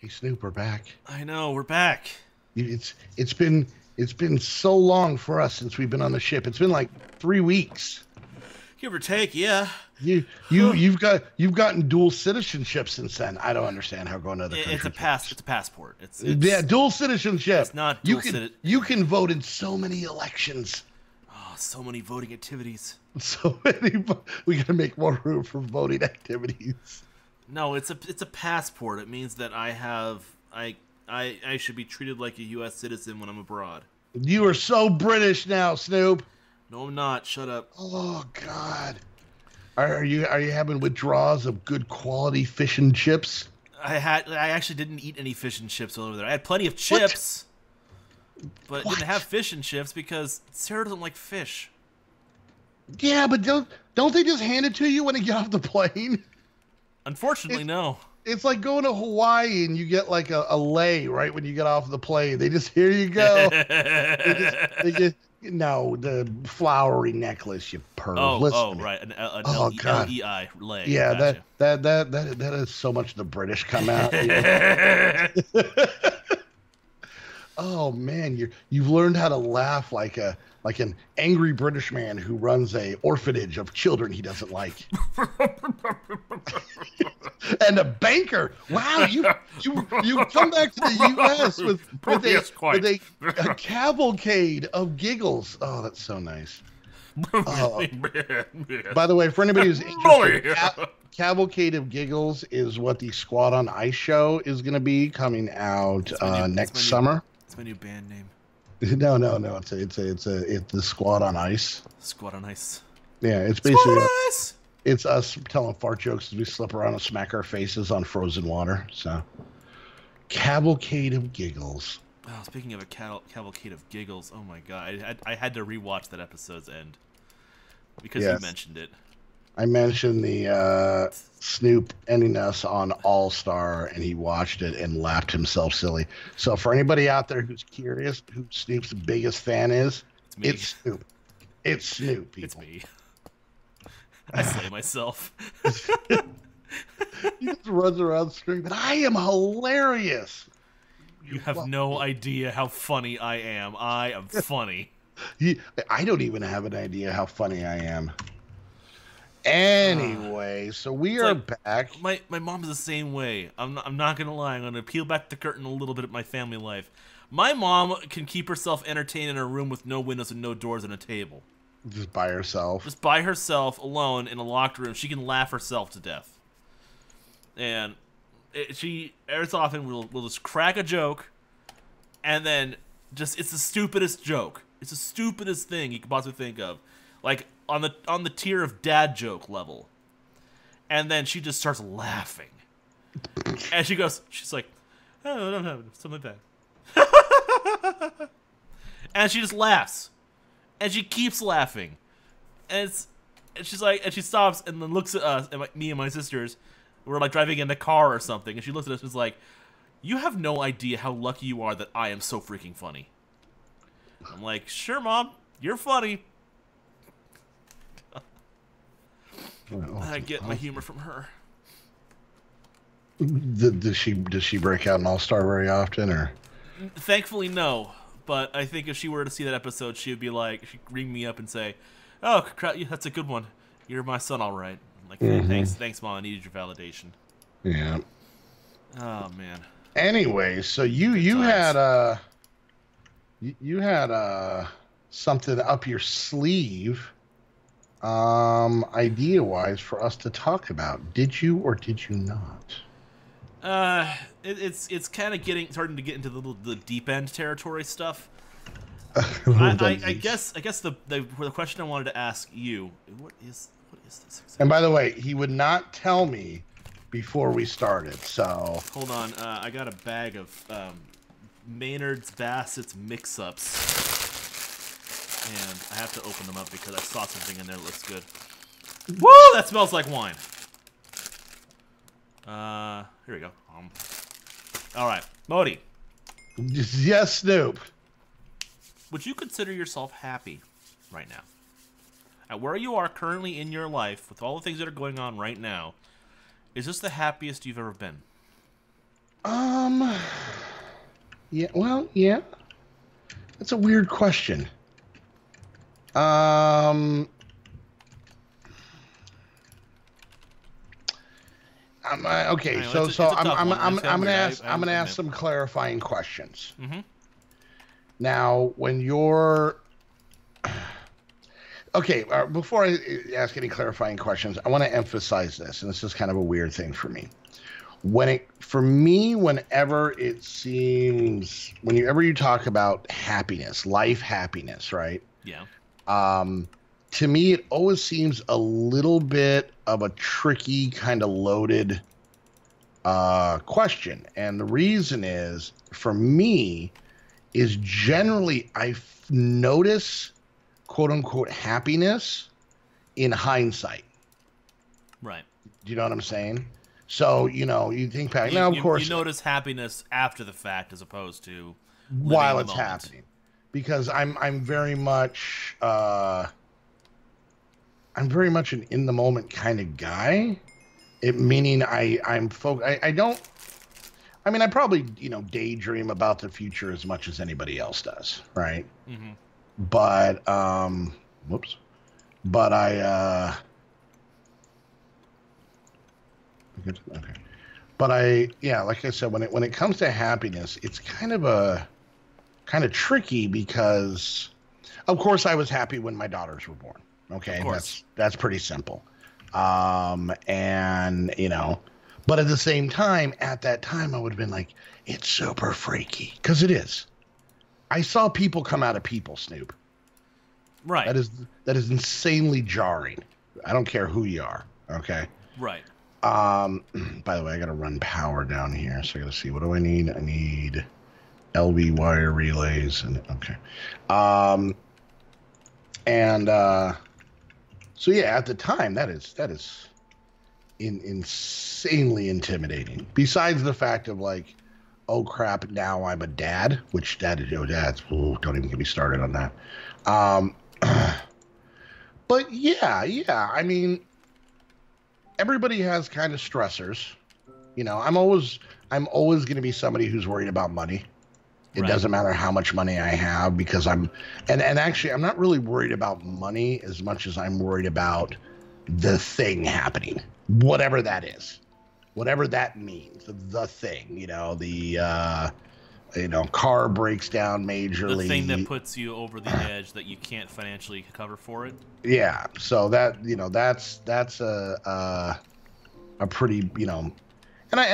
Hey Snoop, we're back. I know, we're back. It's been so long for us since we've been on the ship. It's been like 3 weeks. Give or take, yeah. You've gotten dual citizenship since then. I don't understand how going to other countries. It's a passport. It's yeah, dual citizenship. It's not you can vote in so many elections. Oh, so many voting activities. So many. We gotta make more room for voting activities. No, it's a passport. It means that I should be treated like a U.S. citizen when I'm abroad. You are so British now, Snoop. No, I'm not. Shut up. Oh God. Are you having withdrawals of good quality fish and chips? I actually didn't eat any fish and chips over there. I had plenty of chips, but I didn't have fish and chips because Sarah doesn't like fish. Yeah, but don't they just hand it to you when you get off the plane? Unfortunately, no. It's like going to Hawaii and you get like a lei right when you get off the plane. They just, here you go. No, the flowery necklace, you perv. Oh, right, an LEI lei. Yeah, gotcha. that is so much the British come out. Oh man, you've learned how to laugh like an angry British man who runs a orphanage of children he doesn't like. And a banker. Wow, you come back to the U.S. with a cavalcade of giggles. Oh, that's so nice. By the way, for anybody who's interested, Cavalcade of Giggles is what the Squad on Ice show is going to be coming out next summer. It's my new band name. No. It's the Squad on Ice. Squad on Ice. Yeah, it's basically Squad on Ice. It's us telling fart jokes as we slip around and smack our faces on frozen water. So, Cavalcade of Giggles. Oh, speaking of a cavalcade of giggles, oh my god, I had to rewatch that episode's end because you mentioned it. I mentioned the Snoop ending us on All Star, and he watched it and laughed himself silly. So for anybody out there who's curious who Snoop's biggest fan is, it's Snoop. It's Snoop, people. It's me. I slay myself. He just runs around screaming, I am hilarious. You have no idea how funny I am. I am funny. I don't even have an idea how funny I am. Anyway, so we are back. My mom's the same way. I'm not gonna lie. I'm gonna peel back the curtain a little bit at my family life. My mom can keep herself entertained in her room with no windows and no doors and a table. Just by herself. Just by herself, alone in a locked room. She can laugh herself to death. And she, every so often, will just crack a joke, and then just it's the stupidest joke. It's the stupidest thing you could possibly think of, like on the tier of dad joke level. And then she just starts laughing, and she's like, "Oh, no, something like that," and she just laughs. And she keeps laughing, and she stops and then looks at us and me and my sisters. We're like driving in the car or something, and she looks at us and is like, "You have no idea how lucky you are that I am so freaking funny." I'm like, "Sure, Mom, you're funny." I get my humor from her. Does she break out an all-star very often, or? Thankfully, no. But I think if she were to see that episode, she would be like, she'd ring me up and say, "Oh, that's a good one. You're my son, all right." I'm like, thanks, Mom. I needed your validation. Yeah. Oh man. Anyway, so you had something up your sleeve, idea-wise, for us to talk about. Did you or did you not? It's kind of starting to get into the deep end territory stuff. I guess the question I wanted to ask you, what is this exactly? And by the way, he would not tell me before we started, so hold on. I got a bag of Maynard's Bassett's mix-ups, and I have to open them up because I saw something in there that looks good. Woo! That smells like wine. Here we go. All right, Modii. Yes, Snoop. Would you consider yourself happy right now? At where you are currently in your life, with all the things that are going on right now, is this the happiest you've ever been? Yeah. Well, yeah. That's a weird question. Okay, I know so it's a tough one. I'm It's kind of weird. I I'm gonna ask admit. some clarifying questions. Mm-hmm. Now, when you're okay, before I ask any clarifying questions, I want to emphasize this, and this is kind of a weird thing for me. For me, whenever it seems, whenever you talk about happiness, life happiness, right? Yeah. Um, to me, it always seems a little bit of a tricky, kind of loaded question. And the reason is, for me, is generally notice quote unquote happiness in hindsight. Right. Do you know what I'm saying? So, you think back. Now, of You course, notice happiness after the fact as opposed to living in while the it's moment. happening, because I'm very much I'm very much an in the moment kind of guy. It meaning I don't. I mean, I probably daydream about the future as much as anybody else does, right? Mm-hmm. But whoops. But okay. But yeah, like I said, when it comes to happiness, it's kind of tricky because, of course, I was happy when my daughters were born. Okay, Of course. that's pretty simple. And but at the same time, at that time, I would have been like, it's super freaky because it is. I saw people come out of people, Snoop. Right. That is insanely jarring. I don't care who you are. Okay. Right. By the way, I got to run power down here, so I got to see what do I need. I need LV wire relays and okay. And so yeah, at the time, that is insanely intimidating. Besides the fact of like, oh crap, now I'm a dad, which dads, ooh, don't even get me started on that. But yeah, I mean, everybody has kind of stressors. I'm always going to be somebody who's worried about money. It Right. doesn't matter how much money I have because and actually I'm not really worried about money as much as I'm worried about the thing happening, whatever that is, whatever that means, the thing, car breaks down majorly. The thing that puts you over the edge that you can't financially cover for it. Yeah. So that, that's a pretty, and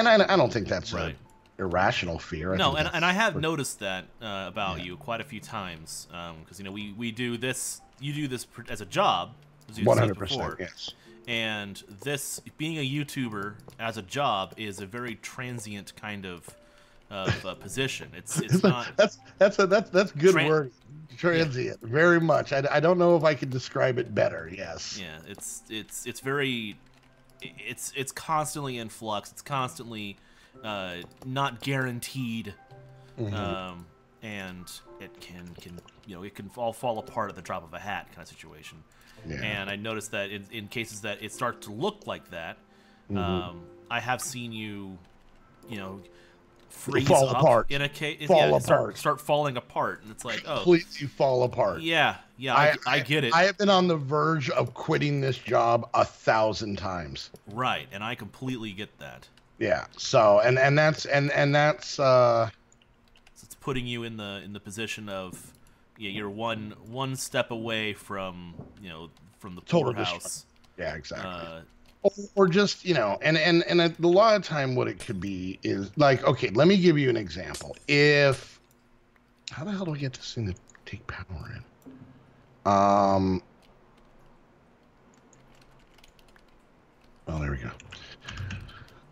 I don't think that's Right. a irrational fear. No, and I have noticed that about you quite a few times because we do this. You do this as a job, as you said 100%. before. Yes. And this being a YouTuber as a job is a very transient kind of position. It's not. That's good word. Transient, yeah. Very much. I don't know if I could describe it better. Yes. Yeah, it's very. It's constantly in flux. It's constantly not guaranteed, Mm-hmm. and it can it can all fall apart at the drop of a hat kind of situation. Yeah. And I noticed that in cases that it starts to look like that, I have seen you freeze fall up apart in a case. Fall apart. Start falling apart, and it's like, oh, completely fall apart. Yeah, I get it. I have been on the verge of quitting this job 1,000 times. Right, and I completely get that. Yeah. So and that's So it's putting you in the position of you're one step away from from the poorhouse. Yeah, exactly. Or just and a lot of time what it could be is like, okay, let me give you an example. If how the hell do I get this thing to take power in? Oh, there we go.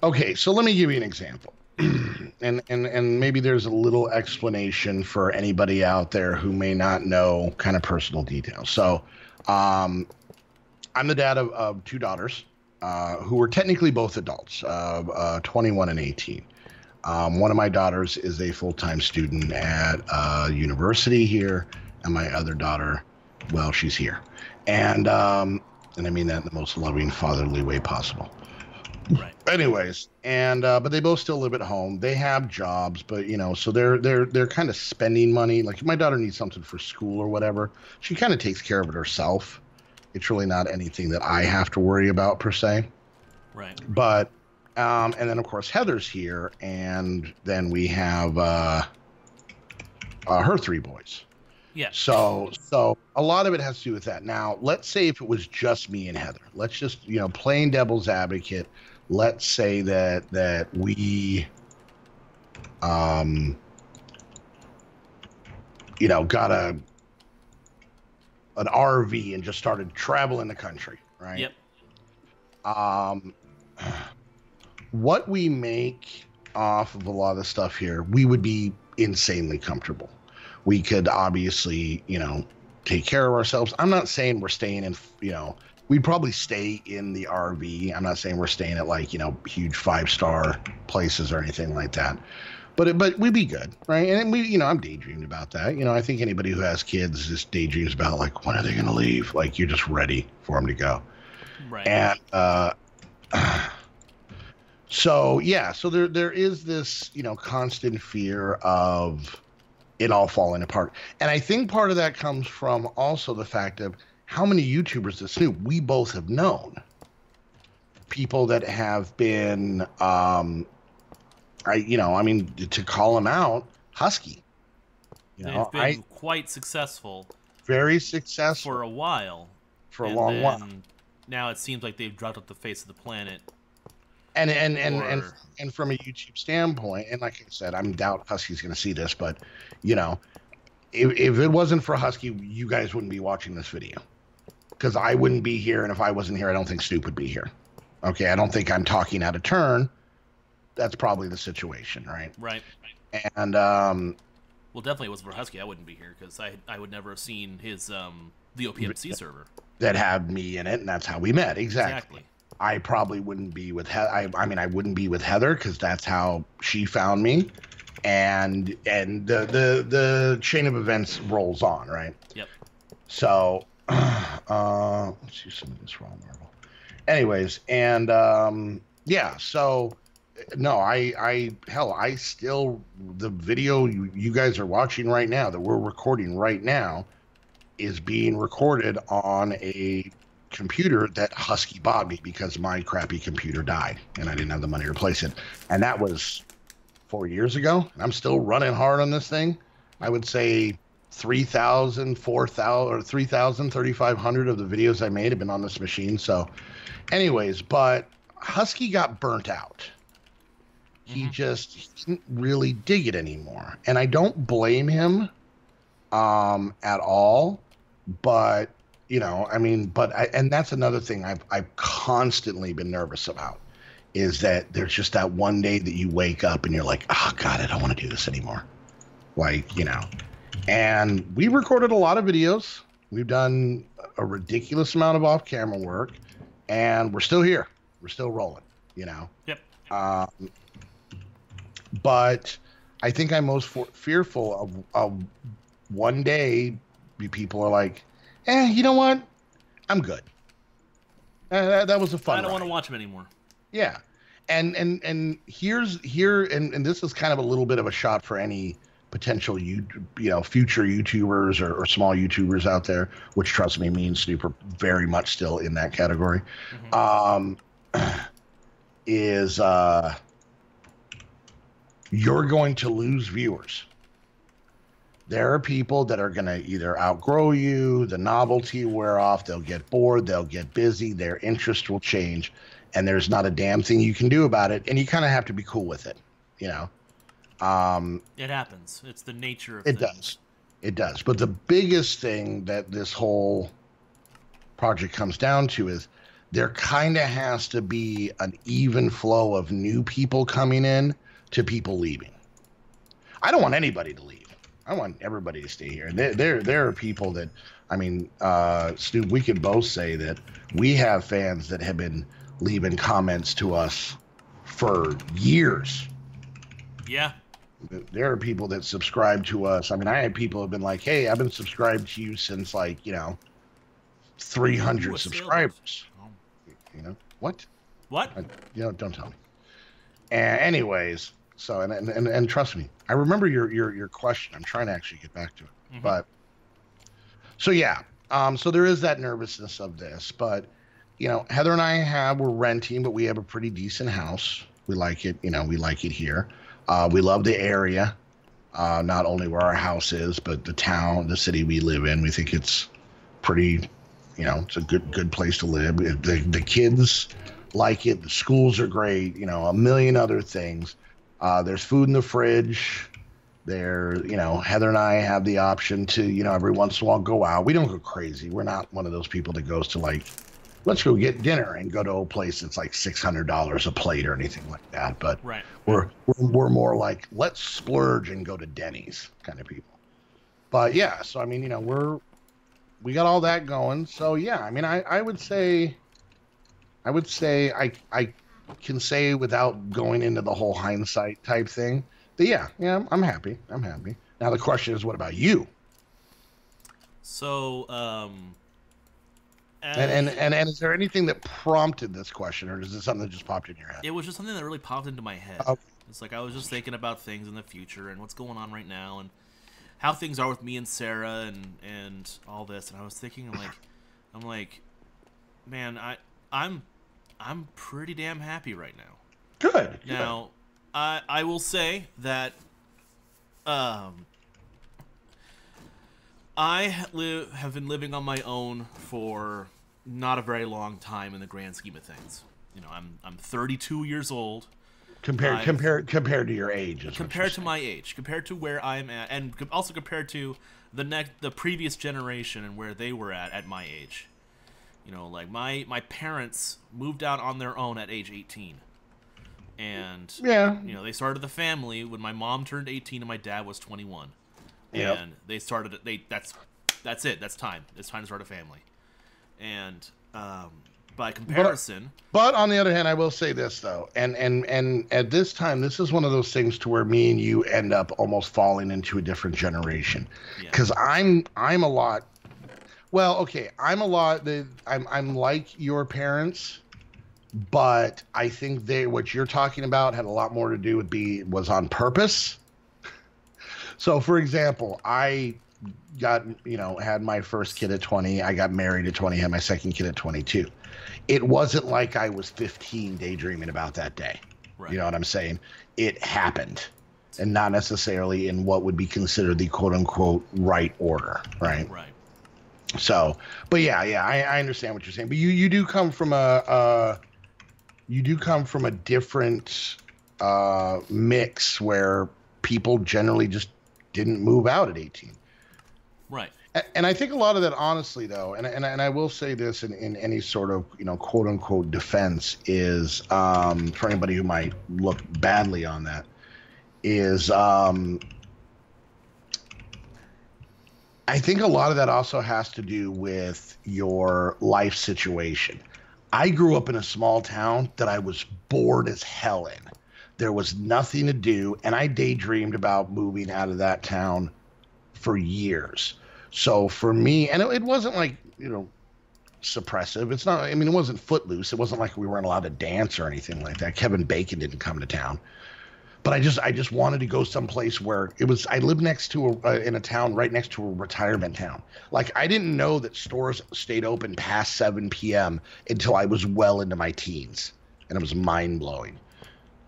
Okay, so let me give you an example. and maybe there's a little explanation for anybody out there who may not know kind of personal details. So I'm the dad of two daughters who are technically both adults, 21 and 18. One of my daughters is a full-time student at university here, and my other daughter, well, she's here. And I mean that in the most loving, fatherly way possible. Right. Anyways, and but they both still live at home. They have jobs, but you know, so they're kind of spending money. Like if my daughter needs something for school or whatever, she kind of takes care of it herself. It's really not anything that I have to worry about per se. Right. But and then of course Heather's here, and then we have her three boys. Yeah. So a lot of it has to do with that. Now, let's say if it was just me and Heather, let's just, you know, playing devil's advocate, let's say that we you know, got an RV and just started traveling the country, right? Yep. What we make off of a lot of the stuff here, we would be insanely comfortable. We could obviously, you know, take care of ourselves. I'm not saying we're staying in, you know, we'd probably stay in the RV. I'm not saying we're staying at like, you know, huge 5-star places or anything like that. But we'd be good, right? And we, you know, I'm daydreaming about that. You know, I think anybody who has kids just daydreams about like, when are they going to leave? Like, you're just ready for them to go. Right. And so yeah, so there is this, you know, constant fear of it all falling apart. And I think part of that comes from also the fact of how many YouTubers that Snoop we both have known. People that have been, I mean, to call them out, Husky. You know, they've been quite successful. Very successful. For a while. For a long while. Now it seems like they've dropped off the face of the planet. And from a YouTube standpoint, and like I said, I doubt Husky's going to see this, but you know, if it wasn't for Husky, you guys wouldn't be watching this video, because I wouldn't be here, and if I wasn't here, I don't think Snoop would be here. Okay, I don't think I'm talking out of turn. That's probably the situation, right? Right. And well, definitely it wasn't for Husky, I wouldn't be here, because I would never have seen his the OPMC server that had me in it, and that's how we met. Exactly. I probably wouldn't be with I mean, I wouldn't be with Heather because that's how she found me, and the chain of events rolls on, right? Yep. So, let's use some of this raw marble. Anyways, and yeah, so no, I still, the video you guys are watching right now that we're recording right now is being recorded on a computer that Husky bought me because my crappy computer died and I didn't have the money to replace it. And that was 4 years ago. And I'm still running hard on this thing. I would say 3,000, 4,000, or 3,000, 3,500 of the videos I made have been on this machine. So anyways, but Husky got burnt out. He just didn't really dig it anymore. And I don't blame him at all. But you know, I mean, and that's another thing I've constantly been nervous about, is that there's just that one day that you wake up and you're like, oh God, I don't want to do this anymore. Like, you know, and we recorded a lot of videos. We've done a ridiculous amount of off-camera work, and we're still here. We're still rolling, you know? Yep. But I think I'm most fearful of one day people are like, you know what? I'm good. That was a fun ride. I don't want to watch him anymore. Yeah. And here, and this is kind of a little bit of a shot for any potential future YouTubers or small YouTubers out there, which, trust me, me and Snoop are very much still in that category. Is you're going to lose viewers. There are people that are going to either outgrow you, the novelty wear off, they'll get bored, they'll get busy, their interest will change, and there's not a damn thing you can do about it, and you kind of have to be cool with it, you know? It happens. It's the nature of things. It does. But the biggest thing that this whole project comes down to is there kind of has to be an even flow of new people coming in to people leaving. I don't want anybody to leave. I want everybody to stay here. And there are people that, I mean, Stu, we could both say that we have fans that have been leaving comments to us for years. Yeah. There are people that subscribe to us. I mean, I had people who have been like, hey, I've been subscribed to you since, like, you know, 300 subscribers. You know, what? What? Don't tell me. And anyways, so and trust me, I remember your question. I'm trying to actually get back to it, but so yeah, so there is that nervousness of this, but Heather and we're renting, but we have a pretty decent house. We like it, we like it here. We love the area, not only where our house is, but the city we live in. We think it's pretty, it's a good place to live. The kids like it. The schools are great. A million other things. There's food in the fridge. Heather and I have the option to, every once in a while go out. We don't go crazy. We're not one of those people that goes to like, let's go get dinner and go to a place that's like $600 a plate or anything like that. But right. we're more like, let's splurge and go to Denny's kind of people. But yeah, so I mean, we got all that going. So yeah, I mean, I would say I can say without going into the whole hindsight type thing that yeah, I'm happy. Now the question is, what about you? So, and is there anything that prompted this question, or is it something that just popped in your head? It was just something that really popped into my head. Okay. It's like I was just thinking about things in the future and what's going on right now and how things are with me and Sarah and all this. And I was thinking, I'm like, man, I'm pretty damn happy right now. Good. Now, I will say that I have been living on my own for not a very long time in the grand scheme of things. I'm 32 years old. Compared to your age. Compared to my age, compared to where I'm at, and also compared to the previous generation and where they were at my age. Like my parents moved out on their own at age 18. And they started the family when my mom turned 18 and my dad was 21. Yep. And they started that's it. That's time. It's time to start a family. And by comparison, but on the other hand, I will say this though, and at this time, this is one of those things to where me and you end up almost falling into a different generation, because I'm a lot. Well, okay, I'm like your parents, but I think what you're talking about had a lot more to do with was on purpose. So, for example, I got, had my first kid at 20. I got married at 20, had my second kid at 22. It wasn't like I was 15 daydreaming about that day. Right. You know what I'm saying? It happened, and not necessarily in what would be considered the quote unquote right order. Right. Right. So, but I understand what you're saying. But you do come from a different mix where people generally just didn't move out at 18. Right. And I think a lot of that, honestly, though, and I will say this in any sort of, quote unquote defense is, for anybody who might look badly on that, is, I think a lot of that also has to do with your life situation. I grew up in a small town that I was bored as hell in. There was nothing to do, and I daydreamed about moving out of that town for years. So for me, and it wasn't like, suppressive. It's not, I mean, it wasn't footloose. It wasn't like we weren't allowed to dance or anything like that. Kevin Bacon didn't come to town. But I just wanted to go someplace where I lived next to in a town right next to a retirement town. Like, I didn't know that stores stayed open past 7 p.m. until I was well into my teens. And it was mind blowing.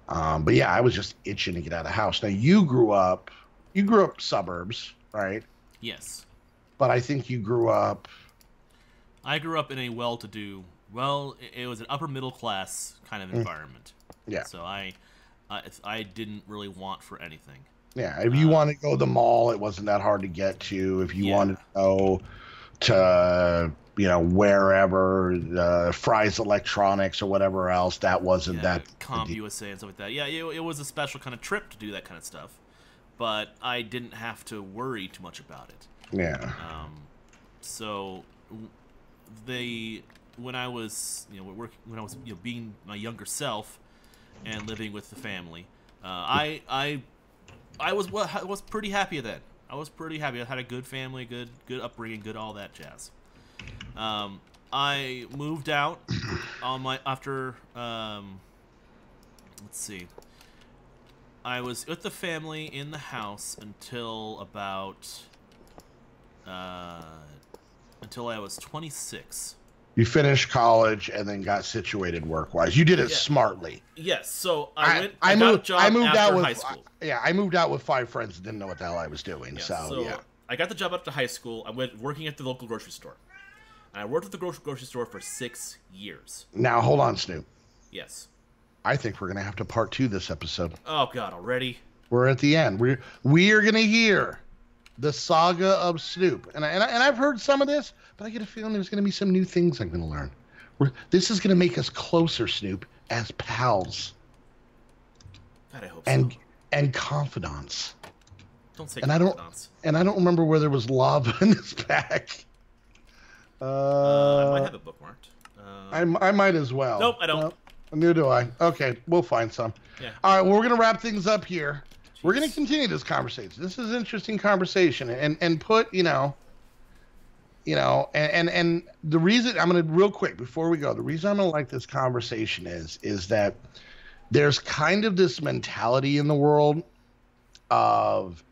But yeah, I was just itching to get out of the house. Now you grew up suburbs, right? Yes. But I think you grew up. I grew up in a well-to-do, it was an upper middle class kind of environment. Yeah. So I didn't really want for anything. Yeah, if you wanted to go to the mall, it wasn't that hard to get to. If you wanted to go to, wherever, Fry's Electronics or whatever else, that wasn't that. Comp USA and stuff like that. Yeah, it was a special kind of trip to do that kind of stuff. But I didn't have to worry too much about it. Yeah. So when I was, being my younger self and living with the family, I was pretty happy then. I was pretty happy. I had a good family, good upbringing, good all that jazz. I moved out on my after. Let's see. I was with the family in the house until about until I was 26. You finished college and then got situated work-wise. You did it smartly. Yes. So I moved out with high school. I moved out with 5 friends and didn't know what the hell I was doing. Yeah, so yeah. I got the job after high school. I went working at the local grocery store. And I worked at the grocery store for 6 years. Now hold on, Snoop. Yes. I think we're gonna have to part 2 this episode. Oh God, already? We're at the end. We are gonna hear the saga of Snoop, and I've heard some of this, but I get a feeling there's gonna be some new things I'm gonna learn. This is gonna make us closer, Snoop, as pals. God, I hope so. And confidants. Don't say confidants. I don't remember where there was lava in this pack. I might have it bookmarked. I might as well. Nope, I don't. Neither do I. Okay, we'll find some. Yeah. All right, well, we're going to wrap things up here. Jeez. We're going to continue this conversation. This is an interesting conversation. And put, and the reason, I'm going to, real quick, before we go, the reason I'm going to like this conversation is that there's kind of this mentality in the world of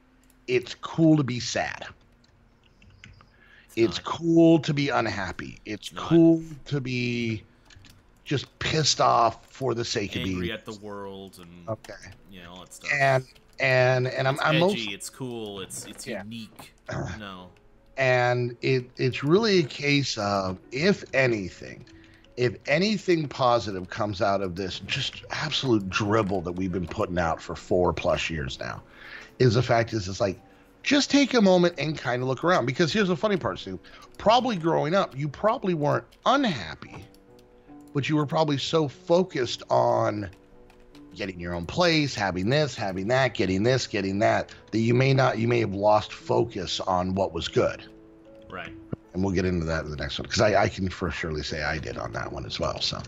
it's cool to be sad. It's cool to be unhappy. It's cool to be just pissed off for the sake of being angry at the world and all that stuff. And I'm edgy. It's cool. It's unique. No. And it's really a case of if anything positive comes out of this just absolute dribble that we've been putting out for 4+ years now, is the fact is it's like, just take a moment and kind of look around, because here's the funny part, Stu. Probably growing up, you probably weren't unhappy, but you were probably so focused on getting your own place, having this, having that, getting this, getting that you may have lost focus on what was good. Right. And we'll get into that in the next one, because I can for surely say I did on that one as well. So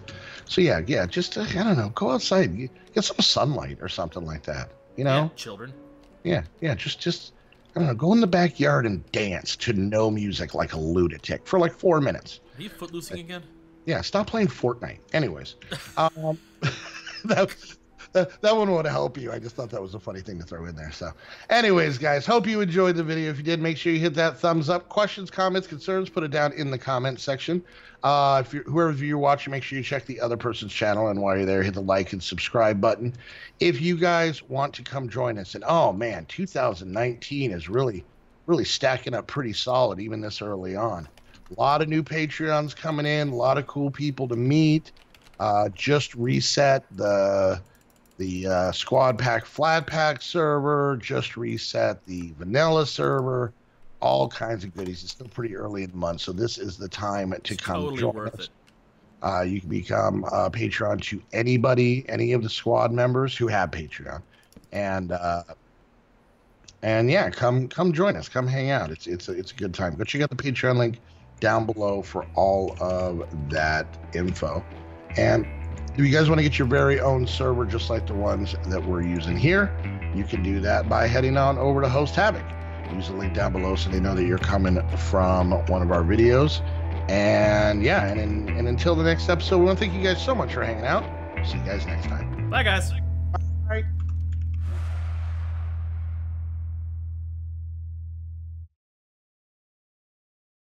yeah, just I don't know, go outside, get some sunlight or something like that. Yeah, children. Yeah, just I don't know, go in the backyard and dance to no music like a lunatic for like 4 minutes. Are you footloosing again? Yeah, stop playing Fortnite. Anyways, that one would help you. I just thought that was a funny thing to throw in there. So anyways, guys, hope you enjoyed the video. If you did, make sure you hit that thumbs up. Questions, comments, concerns, put it down in the comment section. Whoever you're watching, make sure you check the other person's channel. And while you're there, hit the like and subscribe button. If you guys want to come join us, and oh man, 2019 is really, really stacking up pretty solid, even this early on. A lot of new Patreons coming in, a lot of cool people to meet. Just reset the Squad Pack Flat Pack server, just reset the Vanilla server, all kinds of goodies. It's still pretty early in the month, so this is the time to come join us. You can become a Patreon to any of the squad members who have Patreon, and yeah, come join us, come hang out. It's a good time. Go check out the Patreon link down below for all of that info. And if you guys want to get your very own server, just like the ones that we're using here, you can do that by heading on over to HostHavoc. Use the link down below so they know that you're coming from one of our videos. And yeah, and until the next episode, we want to thank you guys so much for hanging out. See you guys next time. Bye, guys.